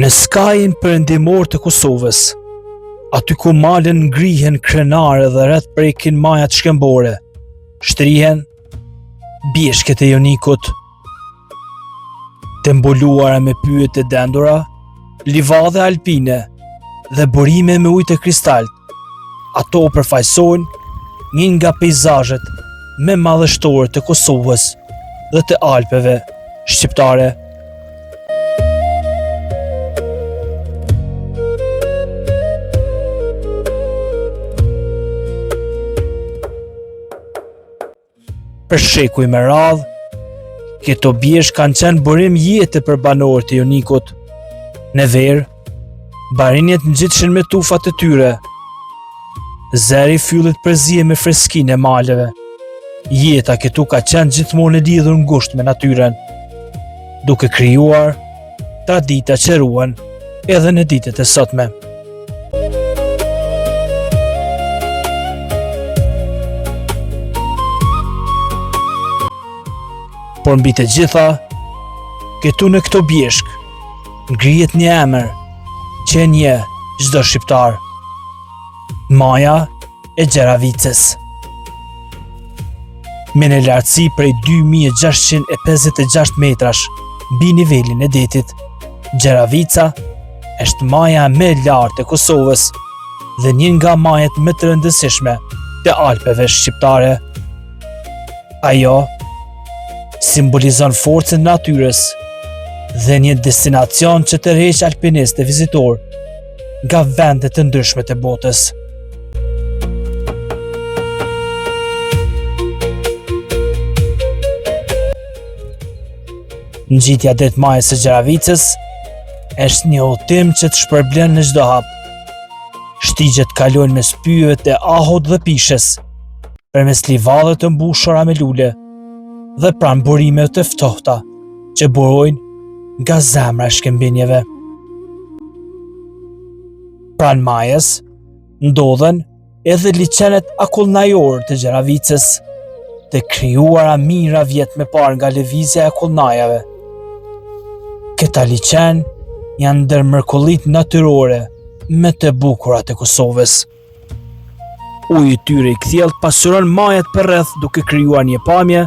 Në skajin perëndimor të Kosovës, aty ku malen ngrihen krenare dhe rreth prekin majat shkembore, shtrihen bjeshket e Jonikut, të mbuluara me pyjet e dendura, livadhe alpine dhe burime me ujë të kristalt. Ato përfaqësojnë një nga peizazhet më madhështore të Kosovës dhe të Alpeve shqiptare. Për shekuj me radhë, këto bjeshk kanë qenë burim jete për banorët e Jonikut. Në verë, barinjet ngjitshin me tufat e tyre. Zeri fyllit përzije me freskinë e maleve. Jeta këtu ka qenë gjithmonë e lidhur ngushtë me natyrën, duke krijuar tradita që ruhen edhe në ditët e sotme. Por mbi të gjitha, këtu në këto bjeshk, ngrihet një emër që e njeh çdo shqiptar: Maja e Gjeravicës. Me në lartësi prej 2656 metrash mbi nivelin e detit, Gjeravica është maja më e lartë e Kosovës dhe një nga majet më të rëndësishme të Alpeve shqiptare. Ajo simbolizon forcën e natyrës dhe një destinacion që tërheq alpinistë e vizitor nga vende të ndryshme të botës. Ngjitja detmajës së Gjeravicës është një udhtim që të shpërblen në çdo hap. Shtigjet kalojnë mes pyjeve të ahut dhe pishes, përmes livadhe të mbushura me lule dhe pranë burimeve të ftohta që burojnë nga zemra e shkëmbinjeve. Pranë majës ndodhen edhe liçenet akullnajore të Gjeravicës, të krijuara mijëra vjet më parë nga lëvizja e akullnajave. Këta liçen janë ndër mrekullitë natyrore më të bukura të Kosovës. Uji i tyre i kthjellët pasuron majat përreth duke krijuar një pamje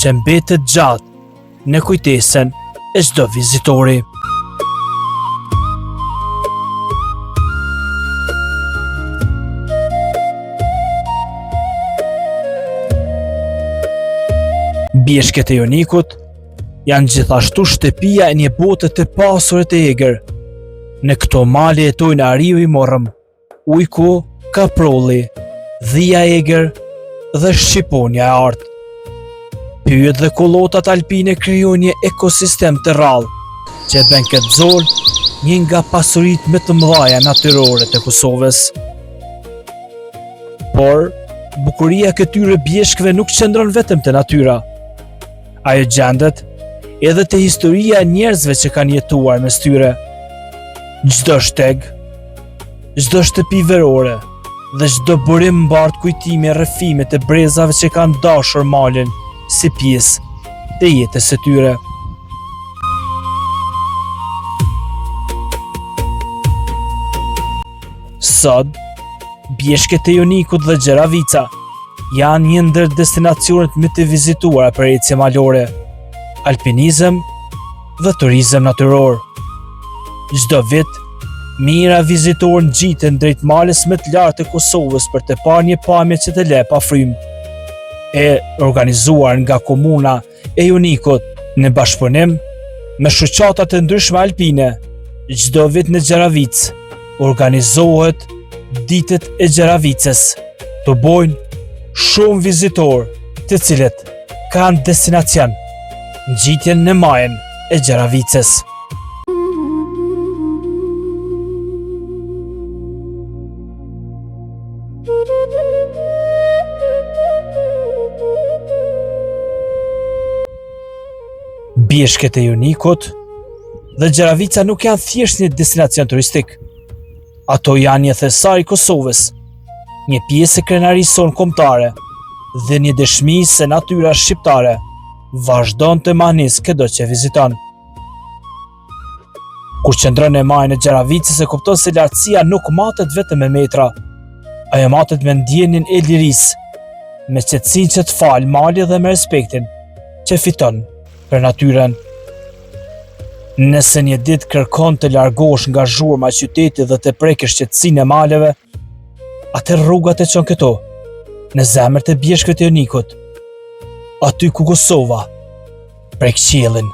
që mbetet gjatë në kujtesën e çdo vizitori. Bjeshket e Jonikut janë gjithashtu shtëpia e një bote të pasur e të egër. Në këto male jetojnë ariu i morrëm, ujku, kaprolli, dhia e egër dhe shqiponja e artë. Pyjet dhe kollotat alpine krijojnë një ekosistem të rrallë që bën këtë zonë një nga pasuritë më të mëdha natyrore të Kosovës. Por bukuria e këtyre bjeshkëve nuk qëndron vetëm te natyra. Ajo gjendet edhe te historia e njerëzve që kanë jetuar mes tyre. Çdo shteg, çdo shtëpi verore dhe çdo burim mbart kujtime e rrëfime të brezave që kanë dashur malin si pjesë të jetës së tyre. Sot, bjeshket e Jonikut dhe Gjeravica janë një ndër destinacionet më të vizituara për ecje malore, alpinizëm dhe turizëm natyror. Çdo vit, mijëra vizitorë ngjiten drejt malës më të lartë të Kosovës për të parë një pamje që të lë pa frymë, e organizuar nga komuna e Jonikut në bashkëpunim me shoqata të ndryshme alpine. Çdo vit në Gjeravicë organizohet ditët e Gjeravicës. Të bojnë shumë vizitorë të cilët kanë destinacion ngjitjen në majën e Gjeravicës. Bjeshket e Jonikut dhe Gjeravica nuk janë thjesht një destinacion turistik. Ato janë një thesar i Kosovës, një pjesë e krenarisë sonë kombëtare dhe një dëshmi se natyra shqiptare vazhdon të manis këdo që viziton. Ku Kur qëndron e majën e Gjeravicës e kupton se lartësia nuk matet vetëm me metra, ajo matet me ndjenjen e lirisë, me qetësinë që të falë mali dhe me respektin që fiton për natyrën. Nëse një ditë kërkon të largohesh nga zhurma e qytetit dhe të prekësh qetësinë e maleve, atë rrugat e çon këto, në zemër të bjeshkët e Jonikut, aty ku Kosova prek qiellin.